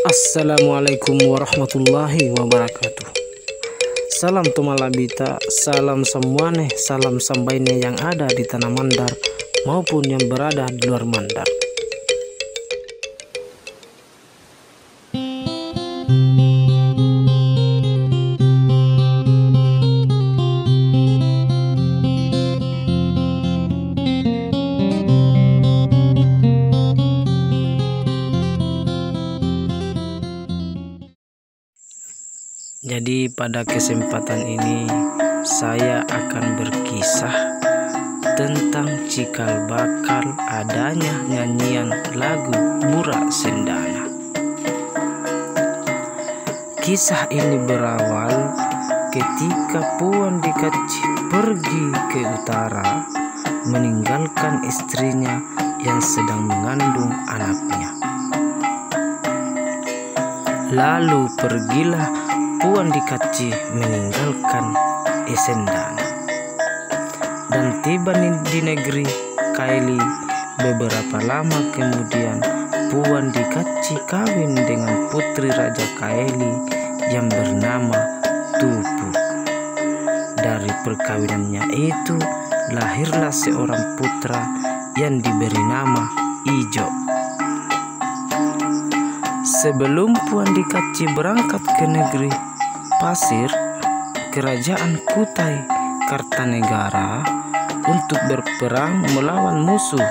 Assalamualaikum warahmatullahi wabarakatuh. Salam tumalabita, salam semuanya, salam sambainnya yang ada di tanah Mandar maupun yang berada di luar Mandar. Jadi pada kesempatan ini saya akan berkisah tentang cikal bakal adanya nyanyian lagu Burak Sendana. Kisah ini berawal ketika Puan Dikaci pergi ke utara meninggalkan istrinya yang sedang mengandung anaknya. Lalu pergilah Puan Dikaci meninggalkan Sendana dan tiba di negeri Kaili. Beberapa lama kemudian Puan Dikaci kawin dengan putri Raja Kaili yang bernama Tupu. Dari perkawinannya itu lahirlah seorang putra yang diberi nama Ijo. Sebelum Puan Dikaci berangkat ke negeri Pasir, kerajaan Kutai Kartanegara untuk berperang melawan musuh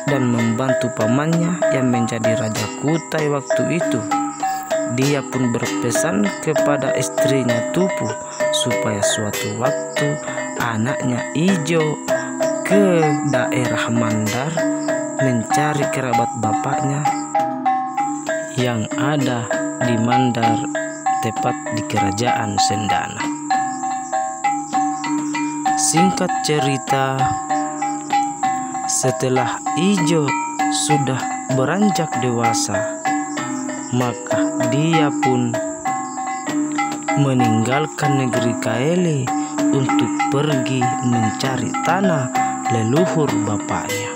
dan membantu pamannya yang menjadi Raja Kutai waktu itu. Dia pun berpesan kepada istrinya Tupu supaya suatu waktu anaknya Ijo ke daerah Mandar mencari kerabat bapaknya yang ada di Mandar, tepat di kerajaan Sendana. Singkat cerita, setelah Ijo sudah beranjak dewasa, maka dia pun meninggalkan negeri Kaili untuk pergi mencari tanah leluhur bapaknya.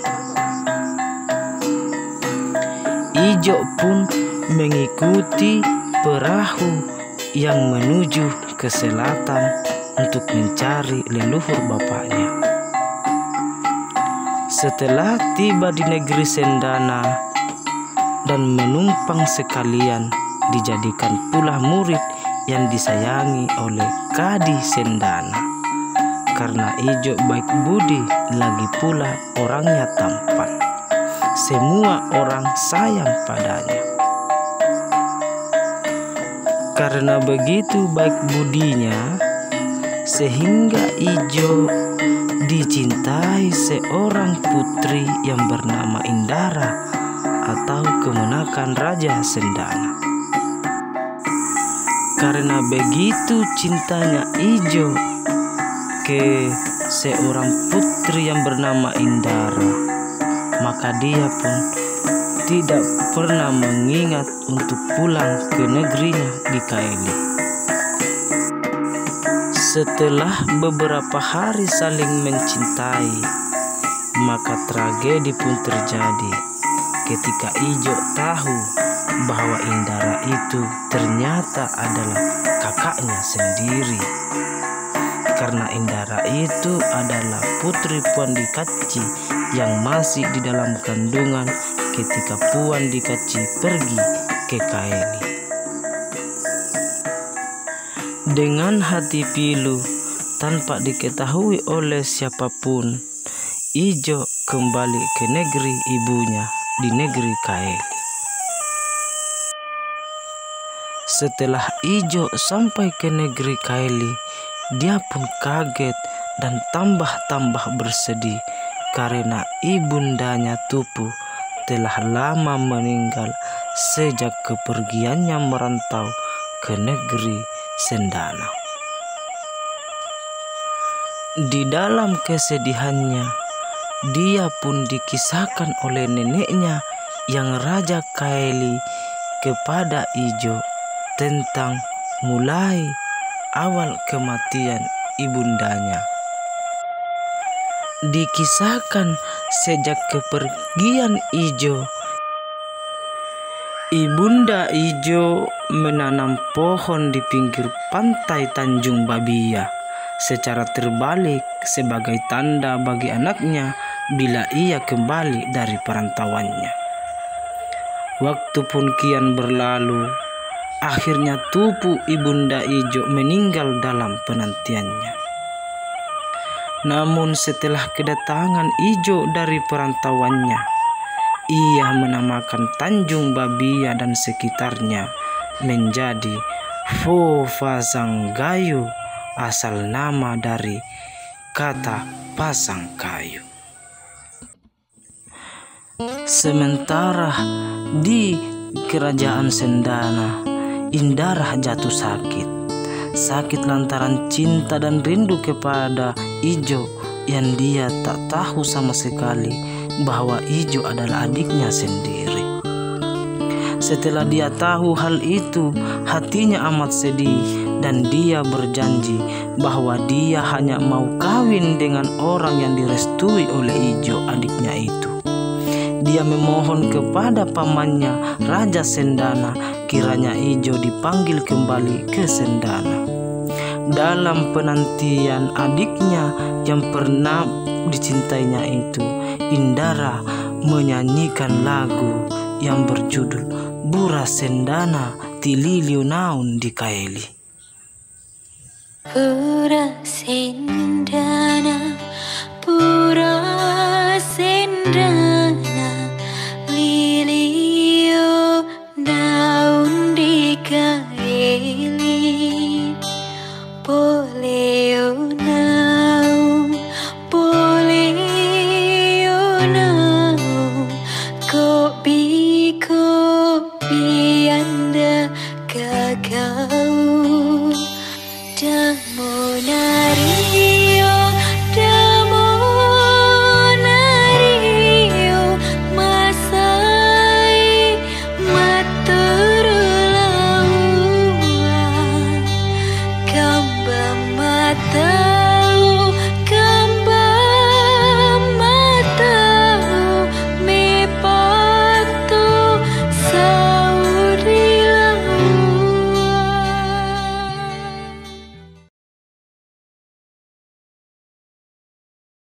Ijo pun mengikuti perahu yang menuju ke selatan untuk mencari leluhur bapaknya. Setelah tiba di negeri Sendana dan menumpang sekalian, dijadikan pula murid yang disayangi oleh Kadi Sendana. Karena Ijo baik budi, lagi pula orangnya tampan. Semua orang sayang padanya. Karena begitu baik budinya, sehingga Ijo dicintai seorang putri yang bernama Indara atau kemenakan Raja Sendana. Karena begitu cintanya Ijo ke seorang putri yang bernama Indara, maka dia pun tidak pernah mengingat untuk pulang ke negerinya di Kaili. Setelah beberapa hari saling mencintai, maka tragedi pun terjadi ketika Ijo tahu bahwa Indara itu ternyata adalah kakaknya sendiri. Karena Indara itu adalah putri Puan Dikaci yang masih di dalam kandungan ketika Puan Dikaci pergi ke Kaili. Dengan hati pilu tanpa diketahui oleh siapapun, Ijo kembali ke negeri ibunya di negeri Kaili. Setelah Ijo sampai ke negeri Kaili, dia pun kaget dan tambah bersedih karena ibundanya Tupu telah lama meninggal sejak kepergiannya merantau ke negeri Sendana. Di dalam kesedihannya, dia pun dikisahkan oleh neneknya yang Raja Kaili kepada Ijo tentang mulai awal kematian ibundanya Dikisahkan sejak kepergian Ijo, Ibunda Ijo menanam pohon di pinggir pantai Tanjung Babia secara terbalik sebagai tanda bagi anaknya bila ia kembali dari perantauannya. Waktu pun kian berlalu, akhirnya tubuh Ibunda Ijo meninggal dalam penantiannya. Namun setelah kedatangan Ijo dari perantauannya, ia menamakan Tanjung Babia dan sekitarnya menjadi Fo Fasanggayu, asal nama dari kata pasang kayu. Sementara di kerajaan Sendana, Indarah jatuh sakit lantaran cinta dan rindu kepada Ijo yang dia tak tahu sama sekali bahwa Ijo adalah adiknya sendiri. Setelah dia tahu hal itu, hatinya amat sedih dan dia berjanji bahwa dia hanya mau kawin dengan orang yang direstui oleh Ijo, adiknya itu. Dia memohon kepada pamannya Raja Sendana kiranya Ijo dipanggil kembali ke Sendana. Dalam penantian adiknya yang pernah dicintainya itu, Indara menyanyikan lagu yang berjudul Bura Sendana Tililiu Naun di Kaeli. Bura Sendana